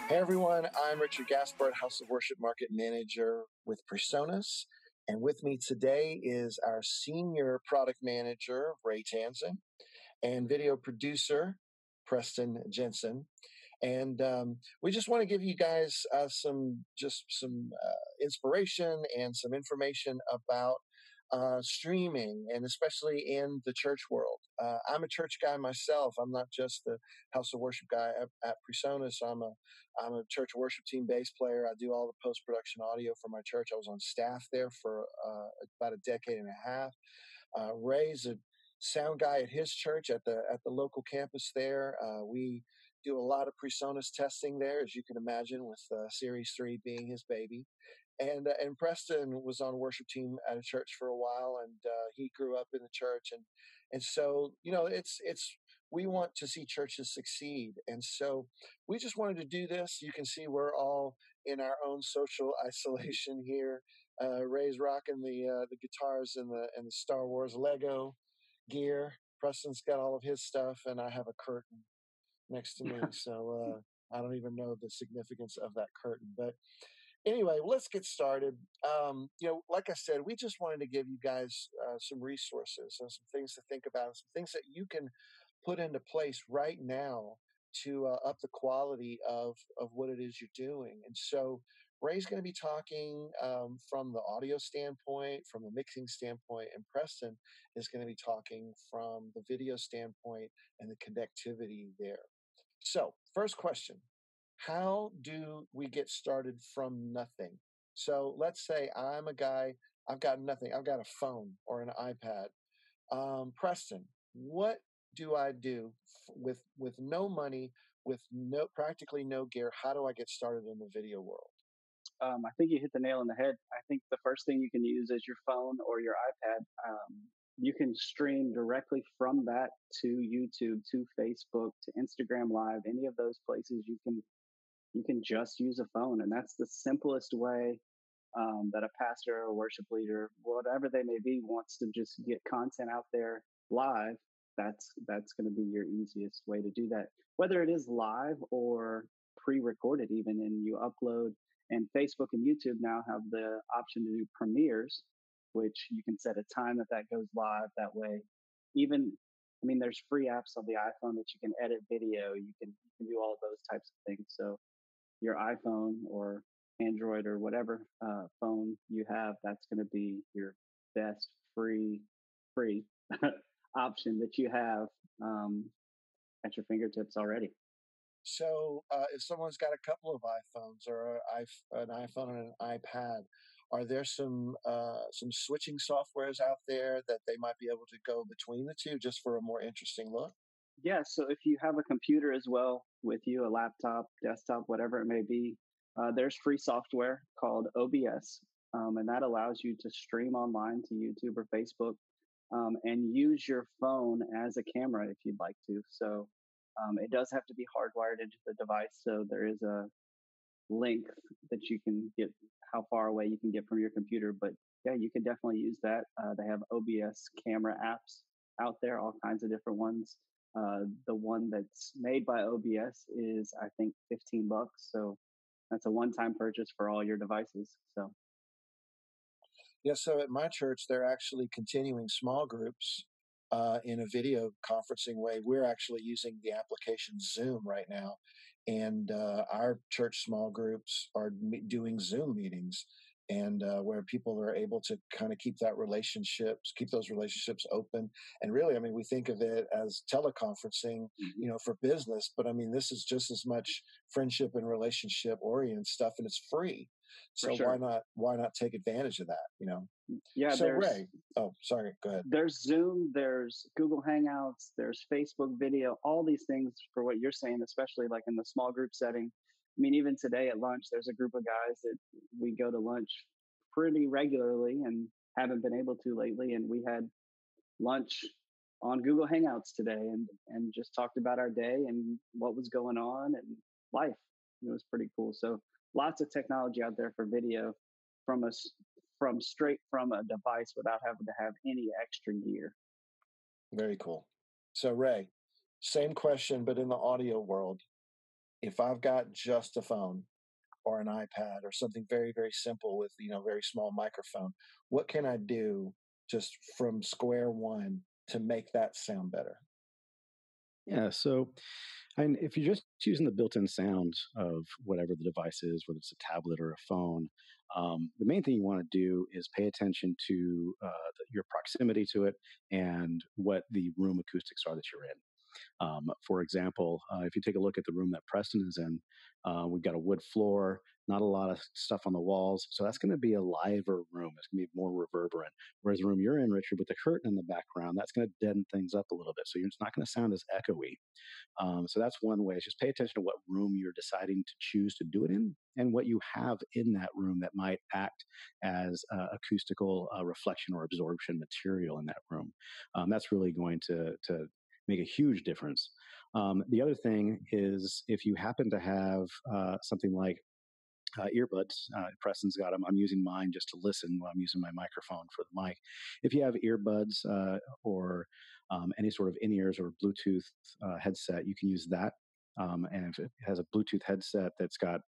Hey everyone, I'm Richard Gaspard, House of Worship Market Manager with PreSonus. And with me today is our Senior Product Manager, Ray Tantzen, and video producer, Preston Jensen. And we just want to give you guys some inspiration and some information about streaming, and especially in the church world. I'm a church guy myself. I'm not just the House of Worship guy at PreSonus. I'm a church worship team bass player. I do all the post-production audio for my church. I was on staff there for about a decade and a half. Ray's a sound guy at his church at the local campus there. We do a lot of PreSonus testing there, as you can imagine, with Series 3 being his baby. And Preston was on worship team at a church for a while, and he grew up in the church, and so we want to see churches succeed, and so we just wanted to do this. You can see we're all in our own social isolation here. Ray's rocking the guitars and the Star Wars Lego gear. Preston's got all of his stuff, and I have a curtain next to me, so I don't even know the significance of that curtain, but. Anyway, let's get started. Like I said, we just wanted to give you guys some resources and some things to think about, some things that you can put into place right now to up the quality of what it is you're doing. And so Ray's going to be talking from the audio standpoint, from the mixing standpoint, and Preston is going to be talking from the video standpoint and the connectivity there. So, first question. How do we get started from nothing? So let's say I'm a guy, I've got nothing. I've got a phone or an iPad. Preston, what do I do with no money, with practically no gear? How do I get started in the video world? I think you hit the nail on the head. I think the first thing you can use is your phone or your iPad. You can stream directly from that to YouTube, to Facebook, to Instagram Live, any of those places you can just use a phone. And that's the simplest way that a pastor or worship leader, whatever they may be, wants to just get content out there live. That's going to be your easiest way to do that, whether it is live or pre-recorded even, and you upload. And Facebook and YouTube now have the option to do premieres, which you can set a time that goes live. That way, there's free apps on the iPhone that you can edit video. You can do all of those types of things. So your iPhone or Android or whatever phone you have, that's going to be your best free option that you have at your fingertips already. So if someone's got a couple of iPhones or an iPhone and an iPad, are there some switching softwares out there that they might be able to go between the two just for a more interesting look? Yeah, so if you have a computer as well with you, a laptop, desktop, whatever it may be, there's free software called OBS, and that allows you to stream online to YouTube or Facebook and use your phone as a camera if you'd like to. So it does have to be hardwired into the device, so there is a length that you can get, how far away you can get from your computer. But yeah, you can definitely use that. They have OBS camera apps out there, all kinds of different ones. The one that's made by OBS is, I think, $15. So that's a one-time purchase for all your devices. So Yeah, so at my church, they're actually continuing small groups in a video conferencing way. We're actually using the application Zoom right now, and our church small groups are doing Zoom meetings, and where people are able to kind of keep those relationships open. And really, I mean, we think of it as teleconferencing, for business, but I mean, this is just as much friendship and relationship oriented stuff, and it's free. for So sure. why not take advantage of that? Yeah, So Ray, oh, sorry, go ahead. There's Zoom, there's Google Hangouts, there's Facebook video, all these things for what you're saying, especially like in the small group setting. I mean, even today at lunch, there's a group of guys that we go to lunch pretty regularly and haven't been able to lately. And we had lunch on Google Hangouts today and just talked about our day and what was going on and life. It was pretty cool. So lots of technology out there for video from us straight from a device without having to have any extra gear. Very cool. So Ray, same question, but in the audio world. If I've got just a phone or an iPad or something very, very simple with, very small microphone, what can I do just from square one to make that sound better? Yeah, so and if you're just using the built-in sound of whatever the device is, whether it's a tablet or a phone, the main thing you want to do is pay attention to your proximity to it and what the room acoustics are that you're in. For example, if you take a look at the room that Preston is in, we've got a wood floor, not a lot of stuff on the walls. So that's going to be a liver room. It's going to be more reverberant. Whereas the room you're in, Richard, with the curtain in the background, that's going to deaden things up a little bit. So it's not going to sound as echoey. So that's one way, is just pay attention to what room you're deciding to choose to do it in and what you have in that room that might act as acoustical reflection or absorption material in that room. That's really going to make a huge difference. The other thing is, if you happen to have something like earbuds, Preston's got them. I'm using mine just to listen while I'm using my microphone for the mic. If you have earbuds or any sort of in-ears or Bluetooth headset, you can use that. And if it has a Bluetooth headset that's got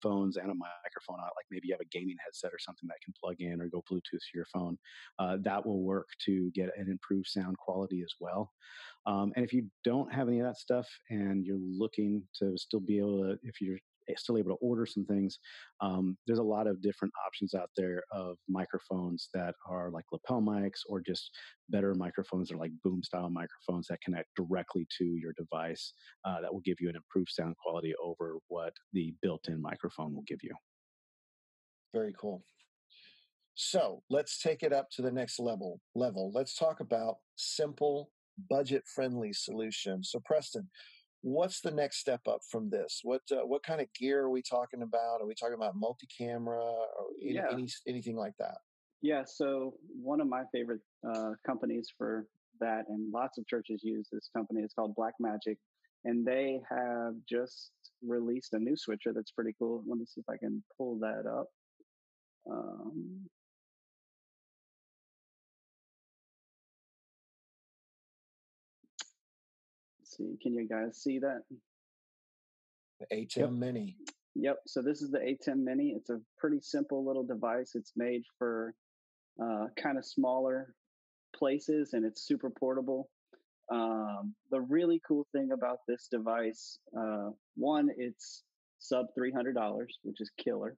phones and a microphone on it, like maybe you have a gaming headset or something that can plug in or go Bluetooth to your phone, that will work to get an improved sound quality as well. And if you don't have any of that stuff and you're looking to still be able to, if you're still able to order some things, there's a lot of different options out there of microphones that are like lapel mics or just better microphones that are like boom style microphones that connect directly to your device that will give you an improved sound quality over what the built-in microphone will give you. Very cool. So let's take it up to the next level. Let's talk about simple, budget-friendly solutions. So Preston, what's the next step up from this? What kind of gear are we talking about? Are we talking about multi-camera or anything like that? Yeah, so one of my favorite companies for that, and lots of churches use this company, is called Blackmagic, and they have just released a new switcher that's pretty cool. Let me see if I can pull that up. Let's see, can you guys see that? The ATEM Mini. Yep. So this is the ATEM Mini. It's a pretty simple little device. It's made for kind of smaller places, and it's super portable. The really cool thing about this device, one, it's sub $300, which is killer.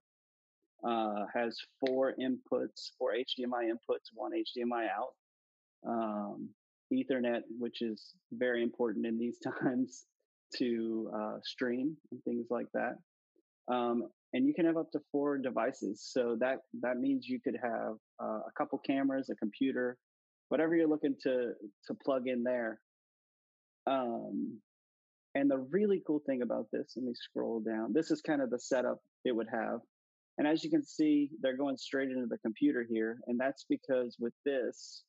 Has 4 inputs, 4 HDMI inputs, 1 HDMI out. Ethernet, which is very important in these times to stream and things like that. And you can have up to 4 devices. So that means you could have a couple cameras, a computer, whatever you're looking to plug in there. And the really cool thing about this, let me scroll down. This is kind of the setup it would have. And as you can see, they're going straight into the computer here. And that's because with this,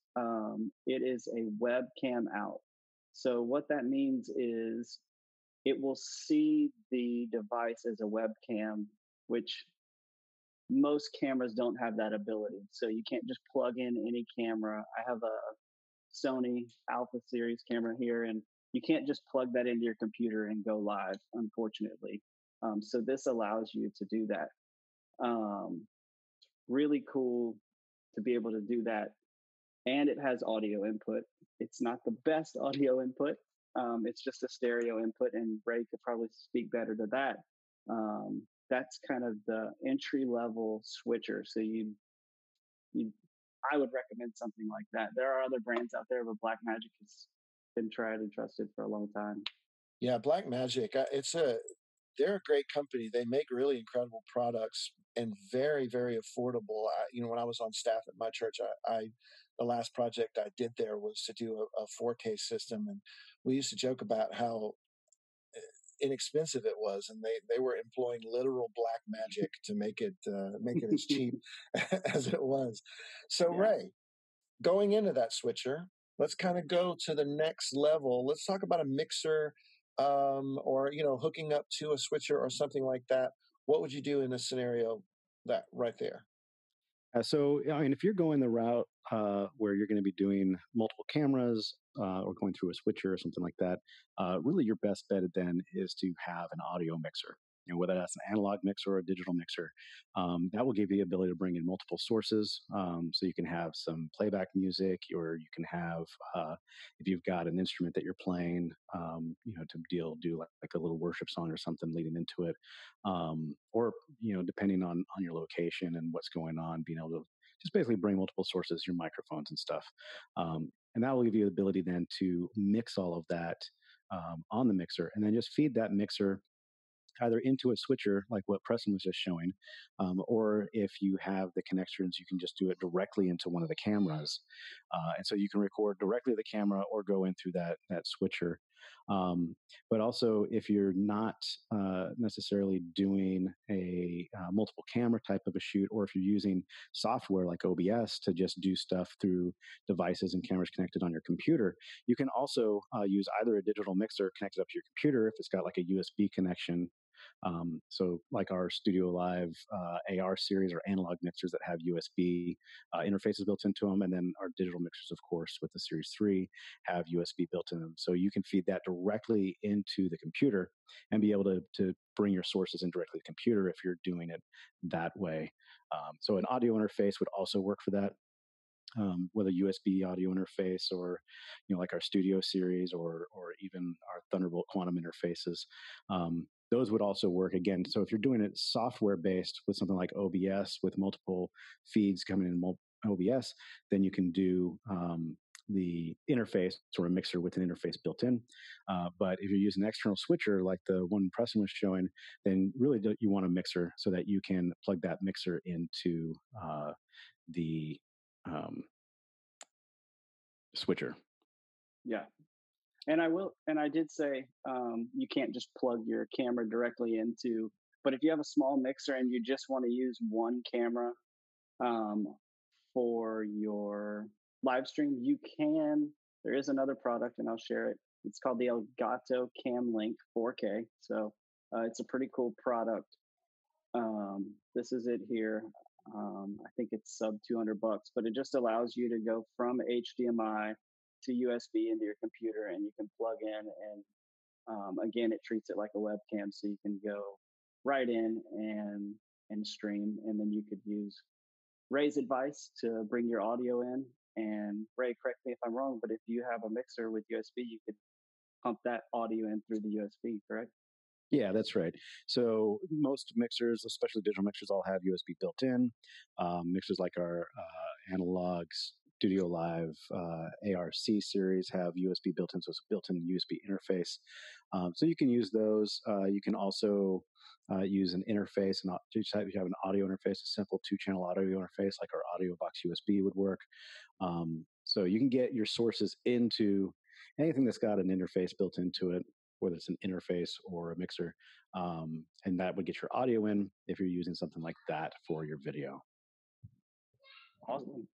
it is a webcam out. So what that means is it will see the device as a webcam, which most cameras don't have that ability. So you can't just plug in any camera. I have Sony Alpha Series camera here, and you can't just plug that into your computer and go live, unfortunately. So this allows you to do that. Really cool to be able to do that. And it has audio input. It's not the best audio input. It's just a stereo input, and Ray could probably speak better to that. That's kind of the entry level switcher. So I would recommend something like that. There are other brands out there, but Blackmagic has been tried and trusted for a long time. Yeah, Blackmagic. They're a great company. They make really incredible products and very, very affordable. When I was on staff at my church, the last project I did there was to do a 4K system, and we used to joke about how inexpensive it was, and they were employing literal black magic to make it as cheap as it was. So yeah. Ray, going into that switcher, let's kind of go to the next level. Let's talk about a mixer, or hooking up to a switcher or something like that. What would you do in a scenario that right there? So, I mean, if you're going the route where you're going to be doing multiple cameras or going through a switcher or something like that, really your best bet then is to have an audio mixer. Whether that's an analog mixer or a digital mixer, that will give you the ability to bring in multiple sources. So you can have some playback music, or you can have, if you've got an instrument that you're playing, to do like a little worship song or something leading into it, or depending on your location and what's going on, being able to just basically bring multiple sources, your microphones and stuff, and that will give you the ability then to mix all of that on the mixer, and then just feed that mixer either into a switcher like what Preston was just showing, or if you have the connections, you can just do it directly into one of the cameras. And so you can record directly to the camera or go in through that switcher. But also, if you're not necessarily doing a multiple camera type of a shoot, or if you're using software like OBS to just do stuff through devices and cameras connected on your computer, you can also use either a digital mixer connected up to your computer if it's got like a USB connection. So like our Studio Live AR series or analog mixers that have USB interfaces built into them, and then our digital mixers, of course, with the Series 3 have USB built in them. So you can feed that directly into the computer and be able to bring your sources in directly to the computer if you're doing it that way. So an audio interface would also work for that. Whether USB audio interface or, like our Studio series or even our Thunderbolt Quantum interfaces, those would also work again. So if you're doing it software based with something like OBS with multiple feeds coming in OBS, then you can do the interface or a mixer with an interface built in. But if you're using an external switcher like the one Preston was showing, then really you want a mixer so that you can plug that mixer into the switcher. Yeah. And I did say, you can't just plug your camera directly into, but if you have a small mixer and you just want to use one camera, for your live stream, you can, there is another product and I'll share it. It's called the Elgato Cam Link 4K. So, it's a pretty cool product. This is it here. I think it's sub $200, but it just allows you to go from HDMI to USB into your computer, and you can plug in, and again, it treats it like a webcam, so you can go right in and stream, and then you could use Ray's advice to bring your audio in. And Ray, correct me if I'm wrong, but if you have a mixer with USB, you could pump that audio in through the USB, correct? Yeah, that's right. So most mixers, especially digital mixers, all have USB built in. Mixers like our analogs, Studio Live, ARC series have USB built in, so it's a built-in USB interface. So you can use those. You can also use an interface, and you have an audio interface, a simple 2-channel audio interface like our Audio Box USB would work. So you can get your sources into anything that's got an interface built into it, whether it's an interface or a mixer, and that would get your audio in if you're using something like that for your video. Awesome.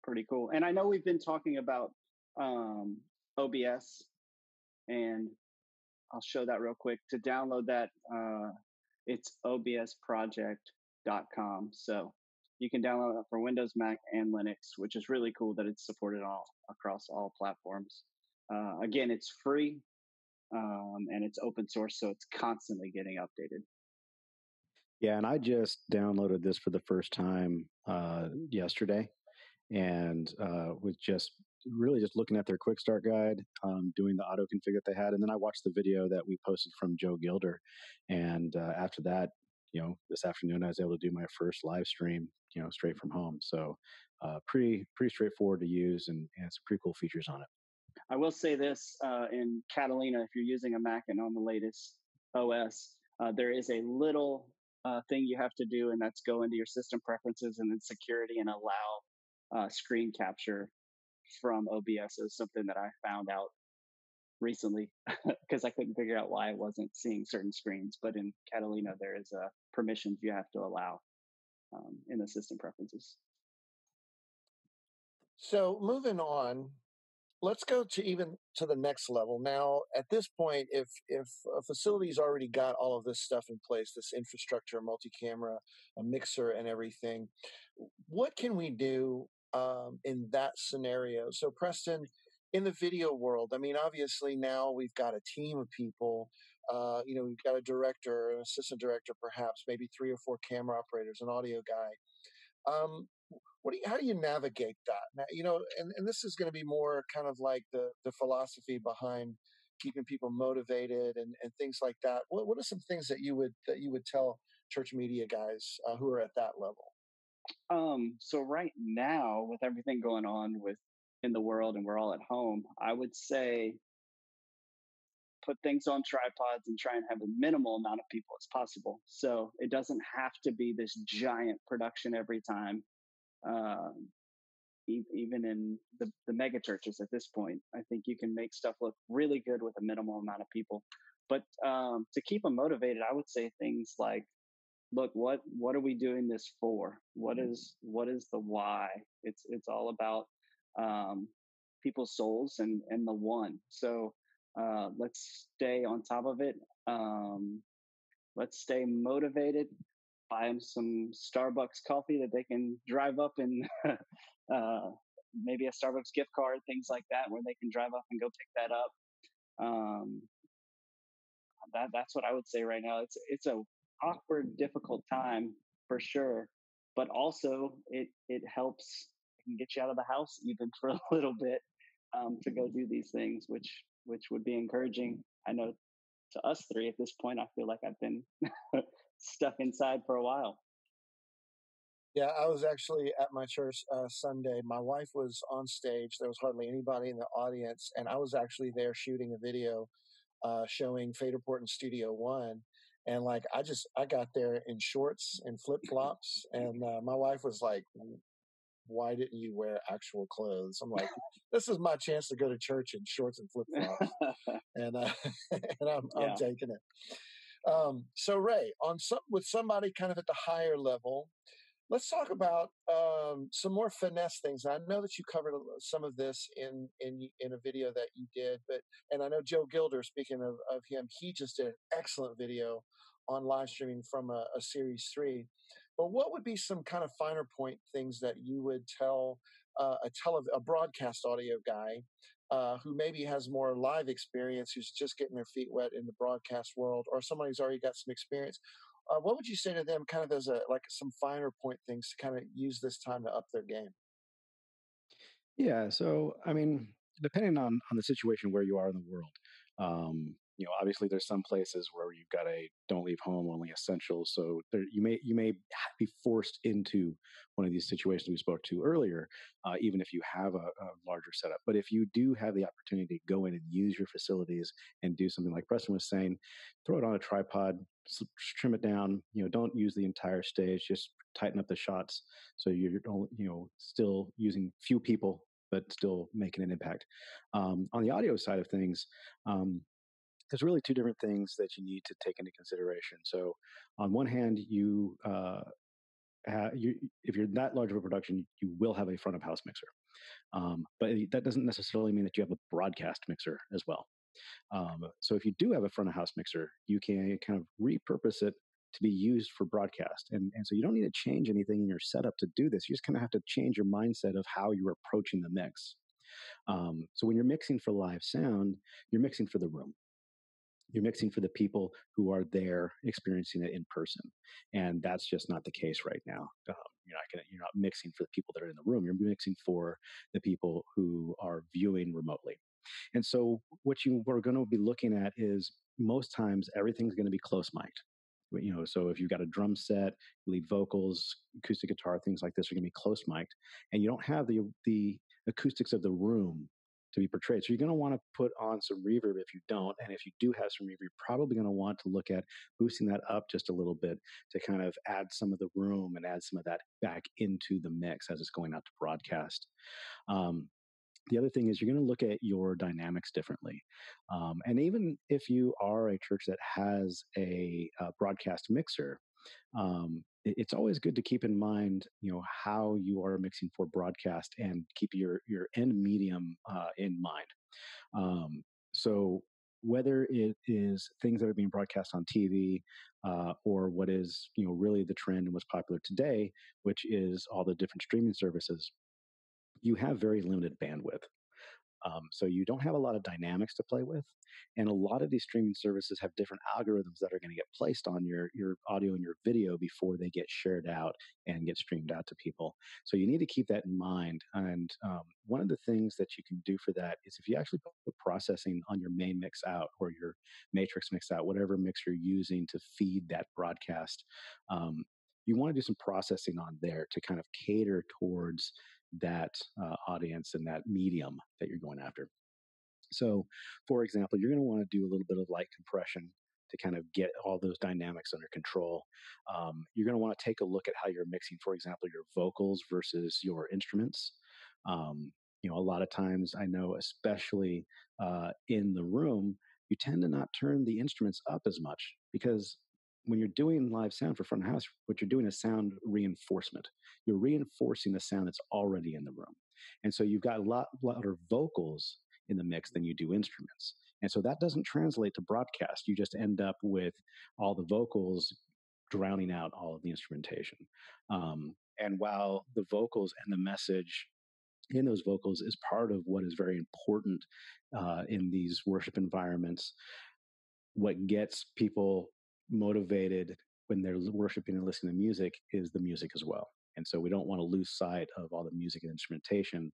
Pretty cool. And I know we've been talking about OBS, and I'll show that real quick. To download that, it's obsproject.com. So You can download it for Windows, Mac, and Linux, which is really cool that it's supported across all platforms. Again, it's free, and it's open source, so it's constantly getting updated. Yeah, and I just downloaded this for the first time yesterday, and was just really just looking at their quick start guide, doing the auto config that they had, and then I watched the video that we posted from Joe Gilder, and after that, this afternoon I was able to do my first live stream, straight from home. So pretty straightforward to use, and some pretty cool features on it. I will say this, in Catalina, if you're using a Mac and on the latest OS, there is a little thing you have to do, and that's go into your system preferences and then security and allow screen capture from OBS. Is something that I found out recently because I couldn't figure out why I wasn't seeing certain screens. But in Catalina, there is permissions you have to allow in the system preferences. So moving on, let's go to the next level. Now, at this point, if a facility's already got all of this stuff in place, this infrastructure, multi-camera, a mixer, and everything, what can we do in that scenario? So, Preston, in the video world, I mean, obviously now we've got a team of people. We've got a director, an assistant director, perhaps maybe 3 or 4 camera operators, an audio guy. How do you navigate that? Now, and this is going to be more kind of like the philosophy behind keeping people motivated and things like that. What are some things that you would tell church media guys who are at that level? So right now, with everything going on in the world, and we're all at home, I would say put things on tripods and try and have a minimal amount of people as possible. So it doesn't have to be this giant production every time. Even in the mega churches at this point, I think you can make stuff look really good with a minimal amount of people. But to keep them motivated, I would say things like, look, what are we doing this for? What is the why? It's all about people's souls and the one. So let's stay on top of it. Let's stay motivated. Buy them some Starbucks coffee that they can drive up and maybe a Starbucks gift card, things like that, where they can drive up and go pick that up. That's what I would say right now. It's a awkward, difficult time for sure, but also it helps. It can get you out of the house even for a little bit to go do these things, which would be encouraging. I know to us three at this point, I feel like I've been stuck inside for a while. Yeah, I was actually at my church Sunday. My wife was on stage. There was hardly anybody in the audience, and I was actually there shooting a video showing Faderport in Studio One. And like, I got there in shorts and flip flops, and my wife was like, "Why didn't you wear actual clothes?" I'm like, "This is my chance to go to church in shorts and flip flops," and I'm taking it. So Ray, with somebody kind of at the higher level, let's talk about some more finesse things. I know that you covered some of this in a video that you did, and I know Joe Gilder, speaking of him, he just did an excellent video on live streaming from a Series 3. But what would be some kind of finer point things that you would tell a broadcast audio guy who maybe has more live experience, who's just getting their feet wet in the broadcast world, or somebody who's already got some experience? What would you say to them, kind of as some finer point things to kind of use this time to up their game? Yeah, so I mean, depending on the situation where you are in the world, obviously there's some places where you've got a don't leave home, only essentials. So you may be forced into one of these situations we spoke to earlier, even if you have a larger setup. But if you do have the opportunity to go in and use your facilities and do something like Preston was saying, throw it on a tripod, trim it down. Don't use the entire stage. Just tighten up the shots so you're still using few people but still making an impact. On the audio side of things, there's really two different things that you need to take into consideration. So on one hand, if you're that large of a production, you will have a front of house mixer. But that doesn't necessarily mean that you have a broadcast mixer as well. So if you do have a front of house mixer, you can kind of repurpose it to be used for broadcast. And so you don't need to change anything in your setup to do this. You just kind of have to change your mindset of how you're approaching the mix. So when you're mixing for live sound, you're mixing for the room. You're mixing for the people who are there experiencing it in person, and that's just not the case right now. You're not mixing for the people that are in the room. You're mixing for the people who are viewing remotely. And so what you are going to be looking at is most times everything's going to be close mic'd. So if you've got a drum set, lead vocals, acoustic guitar, things like this are going to be close mic'd, and you don't have the acoustics of the room to be portrayed. So you're going to want to put on some reverb if you don't. And if you do have some reverb, you're probably going to want to look at boosting that up just a little bit to kind of add some of the room and add some of that back into the mix as it's going out to broadcast. The other thing is you're going to look at your dynamics differently. And even if you are a church that has a broadcast mixer, it's always good to keep in mind, how you are mixing for broadcast and keep your end medium in mind. So whether it is things that are being broadcast on TV or what is, really the trend and what's popular today, which is all the different streaming services, you have very limited bandwidth. So you don't have a lot of dynamics to play with. And a lot of these streaming services have different algorithms that are going to get placed on your audio and your video before they get shared out and get streamed out to people. So you need to keep that in mind. And one of the things that you can do for that is if you actually put processing on your main mix out or your matrix mix out, whatever mix you're using to feed that broadcast, you want to do some processing on there to kind of cater towards that audience and that medium that you're going after. So, for example, you're going to want to do a little bit of light compression to kind of get all those dynamics under control. You're going to want to take a look at how you're mixing, for example, your vocals versus your instruments. A lot of times I know, especially in the room, you tend to not turn the instruments up as much because when you're doing live sound for front of house, what you're doing is sound reinforcement. You're reinforcing the sound that's already in the room. And so you've got a lot louder vocals in the mix than you do instruments. And so that doesn't translate to broadcast. You just end up with all the vocals drowning out all of the instrumentation. And while the vocals and the message in those vocals is part of what is very important in these worship environments, what gets people motivated when they're worshiping and listening to music is the music as well. And so we don't want to lose sight of all the music and instrumentation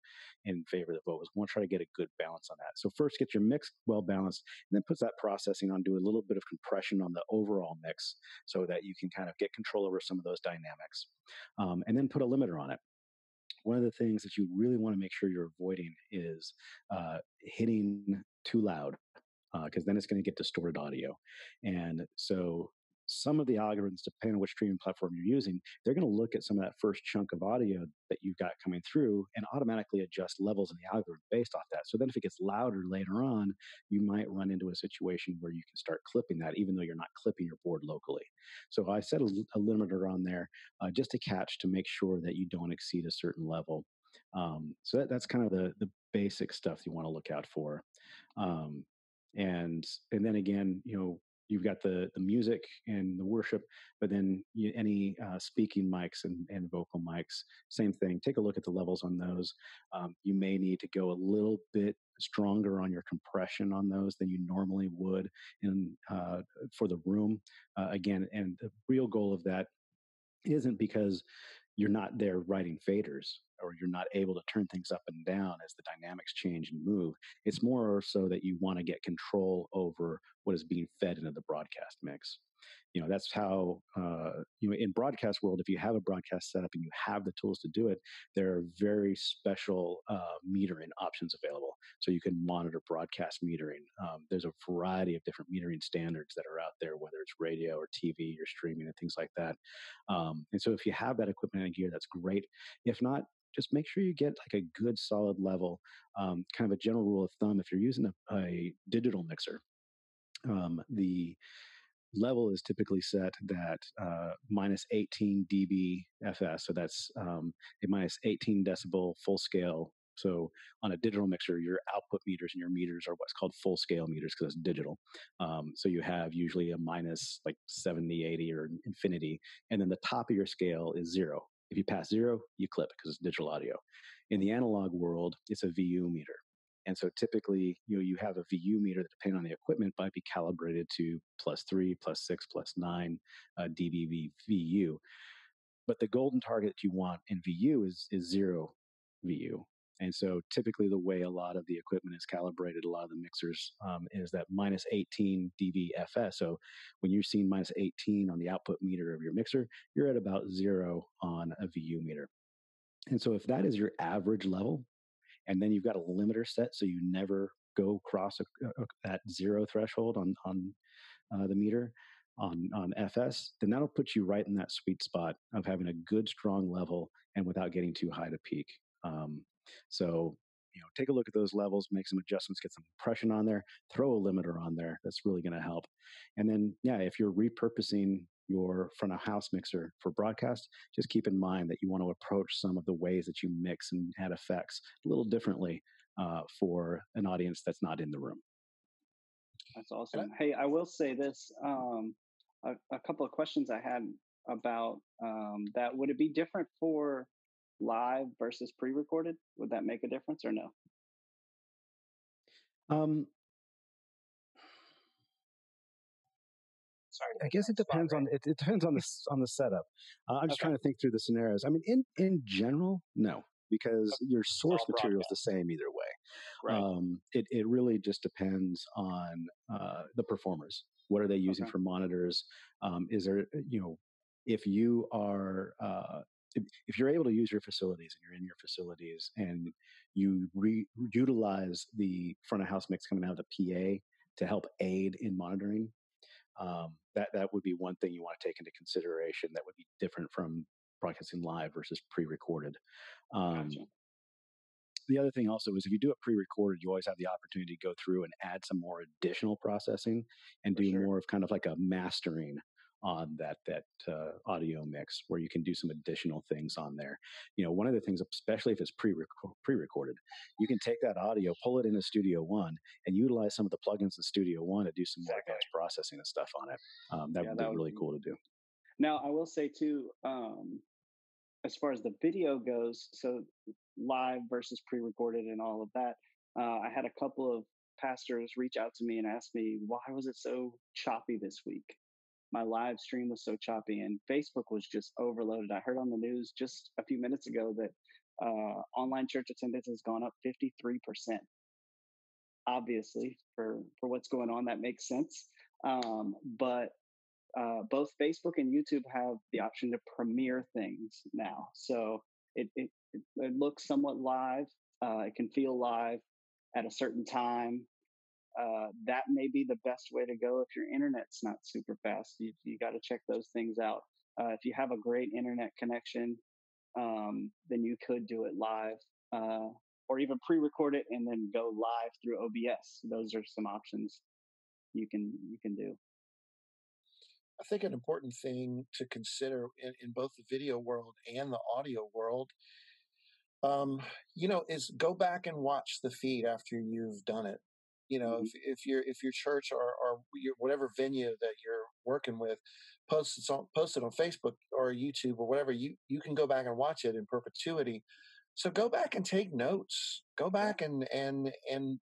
in favor of the vocals. We want to try to get a good balance on that. So first get your mix well balanced, and then put that processing on, do a little bit of compression on the overall mix so that you can kind of get control over some of those dynamics. And then put a limiter on it. One of the things that you really want to make sure you're avoiding is hitting too loud, because then it's going to get distorted audio. And so some of the algorithms, depending on which streaming platform you're using, they're going to look at some of that first chunk of audio that you've got coming through and automatically adjust levels in the algorithm based off that. So then if it gets louder later on, you might run into a situation where you can start clipping that, even though you're not clipping your board locally. So I set a limiter on there just to catch to make sure that you don't exceed a certain level. So that's kind of the basic stuff you want to look out for. And then again, you've got the music and the worship, but then any speaking mics and vocal mics, same thing. Take a look at the levels on those. You may need to go a little bit stronger on your compression on those than you normally would for the room. Again, and the real goal of that isn't because you're not there writing faders or you're not able to turn things up and down as the dynamics change and move. It's more so that you want to get control over what is being fed into the broadcast mix. That's how, in broadcast world, if you have a broadcast setup and you have the tools to do it, there are very special metering options available. So you can monitor broadcast metering. There's a variety of different metering standards that are out there, whether it's radio or TV or streaming and things like that. And so if you have that equipment and gear, that's great. If not, just make sure you get like a good solid level. Kind of a general rule of thumb, if you're using a digital mixer, the level is typically set that minus 18 dB FS. So that's a minus 18 decibel full scale So on a digital mixer, your output meters and your meters are what's called full scale meters because it's digital. So you have usually a minus like 70, 80 or infinity. And then the top of your scale is 0. If you pass 0, you clip because it's digital audio. In the analog world, it's a VU meter. And so typically, you have a VU meter that, depending on the equipment, might be calibrated to +3, +6, +9 dB VU. But the golden target you want in VU is 0 VU. And so typically the way a lot of the equipment is calibrated, a lot of the mixers, is that -18 dB FS. So when you're seeing -18 on the output meter of your mixer, you're at about 0 on a VU meter. And so if that is your average level, and then you've got a limiter set so you never go cross that 0 threshold on the meter on FS, then that'll put you right in that sweet spot of having a good, strong level and without getting too high to peak. So, take a look at those levels, make some adjustments, get some compression on there, throw a limiter on there. That's really going to help. And then, if you're repurposing your front of house mixer for broadcast, just keep in mind that you want to approach some of the ways that you mix and add effects a little differently for an audience that's not in the room. That's awesome. Hey, I will say this, a couple of questions I had about that. Would it be different for live versus pre-recorded? Would that make a difference or no? Sorry, I guess it depends on it depends on the setup. I'm just trying to think through the scenarios. I mean, in general, no, because your source material is the same either way. Right. It really just depends on the performers. What are they using for monitors? Is there, if you are if you're able to use your facilities and you're in your facilities and you utilize the front of house mix coming out of the PA to help aid in monitoring, that would be one thing you want to take into consideration that would be different from broadcasting live versus pre-recorded. Gotcha. The other thing also is if you do it pre-recorded, you always have the opportunity to go through and add some more additional processing and do more of kind of like a mastering on that audio mix where you can do some additional things on there. One of the things, especially if it's pre-recorded, you can take that audio, pull it into Studio One, and utilize some of the plugins in Studio One to do some more advanced processing and stuff on it. That would be really cool to do. Now, I will say too, as far as the video goes, so live versus pre-recorded and all of that, I had a couple of pastors reach out to me and ask me, why was it so choppy this week? My live stream was so choppy and Facebook was just overloaded. I heard on the news just a few minutes ago that online church attendance has gone up 53%. Obviously, for what's going on, that makes sense. But both Facebook and YouTube have the option to premiere things now. So it looks somewhat live. It can feel live at a certain time. That may be the best way to go if your internet's not super fast. You got to check those things out. If you have a great internet connection, then you could do it live, or even pre-record it and then go live through OBS. Those are some options you can do. I think an important thing to consider in both the video world and the audio world, is go back and watch the feed after you've done it. If your church or your whatever venue that you're working with post it on Facebook or YouTube or whatever, you can go back and watch it in perpetuity. So go back and take notes. Go back and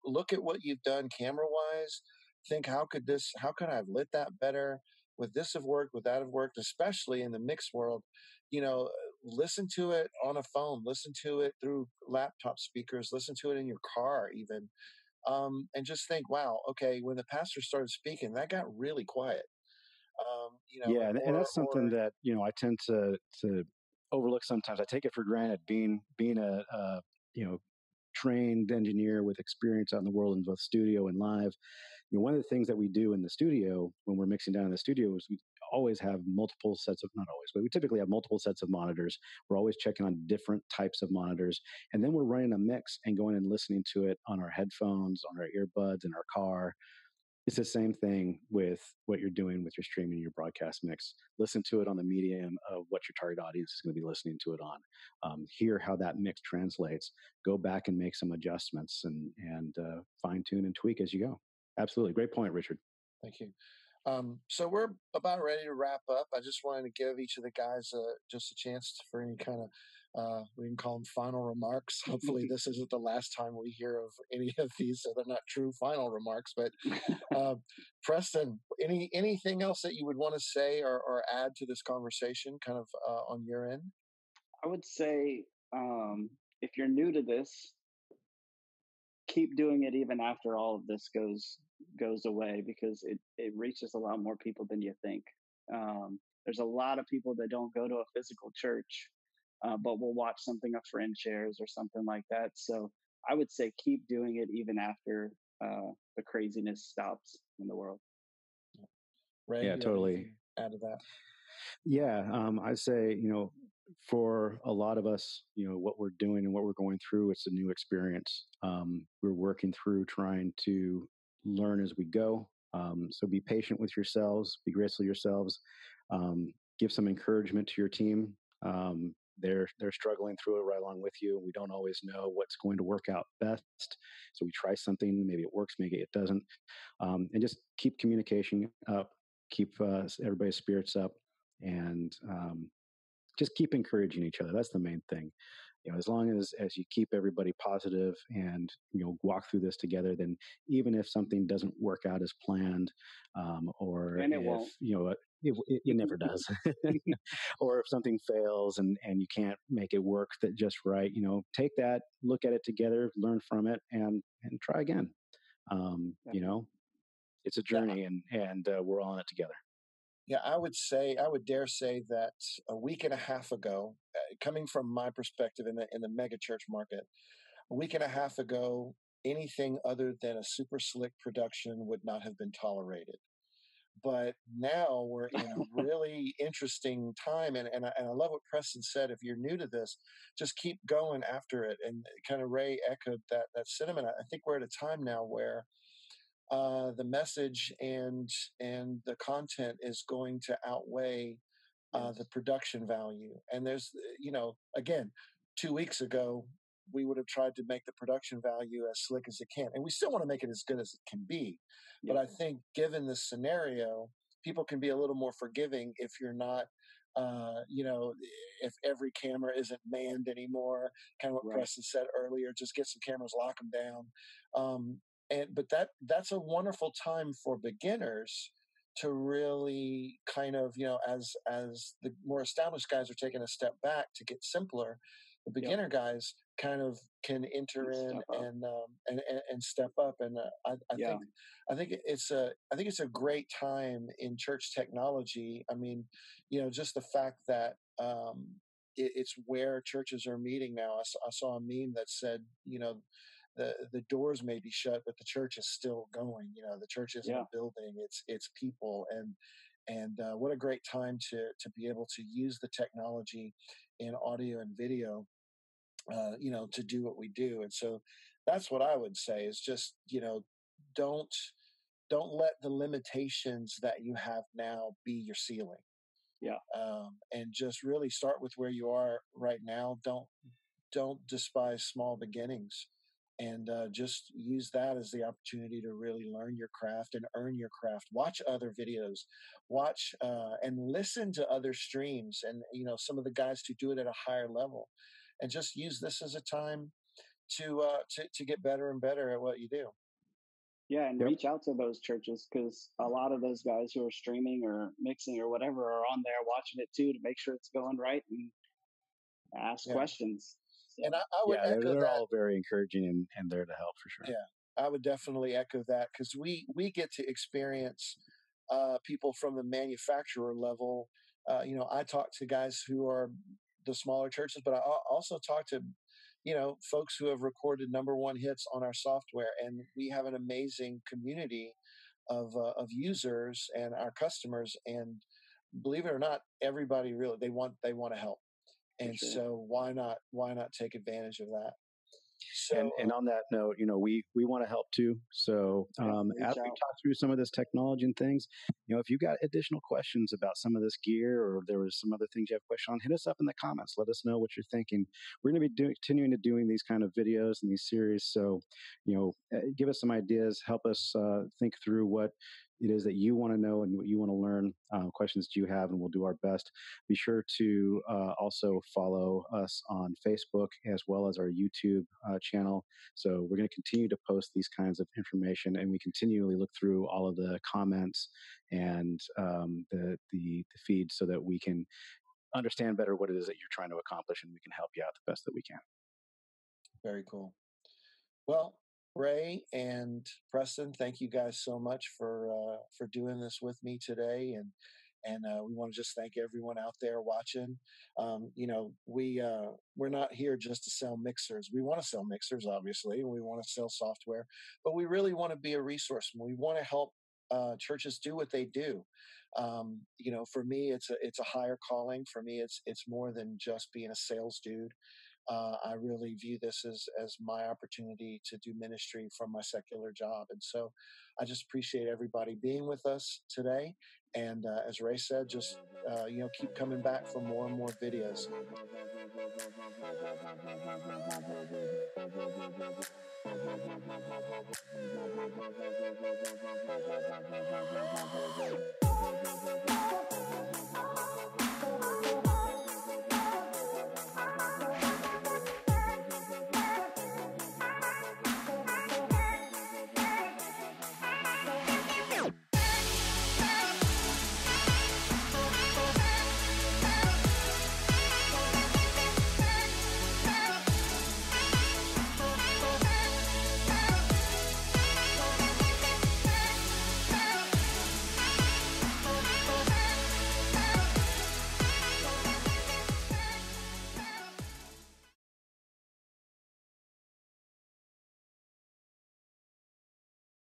look at what you've done camera wise. Think how could I have lit that better? Would this have worked? Would that have worked? Especially in the mix world, listen to it on a phone, listen to it through laptop speakers, listen to it in your car even. And just think, wow, okay, when the pastor started speaking, that got really quiet. And that's something that, I tend to overlook sometimes. I take it for granted being a trained engineer with experience out in the world in both studio and live. One of the things that we do in the studio when we're mixing down in the studio is we always have multiple sets of, not always, but we typically have multiple sets of monitors. We're always checking on different types of monitors. And then we're running a mix and going and listening to it on our headphones, on our earbuds, in our car. it's the same thing with what you're doing with your streaming and your broadcast mix. Listen to it on the medium of what your target audience is going to be listening to it on. Hear how that mix translates. Go back and make some adjustments and fine tune and tweak as you go. Absolutely. Great point, Richard. Thank you. So we're about ready to wrap up. I just wanted to give each of the guys just a chance for any kind of, we can call them final remarks. Hopefully this isn't the last time we hear of any of these, so they're not true final remarks. But Preston, anything else that you would want to say or add to this conversation kind of on your end? I would say if you're new to this, keep doing it even after all of this goes away, because it reaches a lot more people than you think. There's a lot of people that don't go to a physical church, but will watch something a friend shares or something like that. So I would say keep doing it even after the craziness stops in the world. Ray, yeah, totally. Add to that? Yeah, I'd say, for a lot of us, what we're doing and what we're going through, it's a new experience. We're working through trying to learn as we go. So be patient with yourselves, be graceful yourselves, give some encouragement to your team. They're struggling through it right along with you. We don't always know what's going to work out best. So we try something, maybe it works, maybe it doesn't. And just keep communication up, keep everybody's spirits up, and just keep encouraging each other. That's the main thing. As long as you keep everybody positive and walk through this together, then even if something doesn't work out as planned, or and if won't. it never does, or if something fails and you can't make it work that just right, take that, look at it together, learn from it, and try again. It's a journey, and we're all in it together. Yeah, I would dare say that a week and a half ago, coming from my perspective in the mega church market, a week and a half ago, anything other than a super slick production would not have been tolerated. But now we're in a really interesting time, and I love what Preston said. If you're new to this, just keep going after it. And kind of Ray echoed that sentiment. I think we're at a time now where the message and the content is going to outweigh the production value. And there's, again, 2 weeks ago, we would have tried to make the production value as slick as it can. And we still want to make it as good as it can be. But I think given the scenario, people can be a little more forgiving if you're not, if every camera isn't manned anymore, kind of what Preston said earlier, just get some cameras, lock them down. But that's a wonderful time for beginners to really kind of, as the more established guys are taking a step back to get simpler, the beginner guys kind of can enter in and step up. And I think it's a great time in church technology. I mean, just the fact that it's where churches are meeting now. I saw a meme that said, the doors may be shut, but the church is still going. The church isn't a building; it's people, and what a great time to be able to use the technology in audio and video, to do what we do. And so that's what I would say is just don't let the limitations that you have now be your ceiling. And just really start with where you are right now. Don't despise small beginnings. And just use that as the opportunity to really learn your craft and earn your craft. Watch other videos, watch and listen to other streams, and some of the guys who do it at a higher level, and just use this as a time to get better and better at what you do. Yeah, and reach out to those churches, because a lot of those guys who are streaming or mixing or whatever are on there watching it too to make sure it's going right and ask questions. And I would echo they're that. all very encouraging and there to help for sure. Yeah, I would definitely echo that, because we get to experience people from the manufacturer level. I talk to guys who are the smaller churches, but I also talk to folks who have recorded #1 hits on our software, and we have an amazing community of users and our customers. And believe it or not, everybody really they want to help. And so why not take advantage of that? So, and on that note, we want to help too. So as we talk through some of this technology and things, if you got additional questions about some of this gear, or there was some other things you have questions on, hit us up in the comments. Let us know what you're thinking. We're going to be continuing to doing these kind of videos and these series. So, give us some ideas, help us think through what it is that you want to know and what you want to learn, questions that you have, and we'll do our best. Be sure to also follow us on Facebook as well as our YouTube channel. So we're going to continue to post these kinds of information, and we continually look through all of the comments and the feed so that we can understand better what it is that you're trying to accomplish, and we can help you out the best that we can. Very cool. Well, Ray and Preston, thank you guys so much for doing this with me today, and we want to just thank everyone out there watching. We're not here just to sell mixers. We want to sell mixers, obviously, and we want to sell software, but we really want to be a resource. We want to help churches do what they do. For me, it's a higher calling. For me, it's more than just being a sales dude. I really view this as my opportunity to do ministry from my secular job. And so I just appreciate everybody being with us today. And as Ray said, just, keep coming back for more and more videos.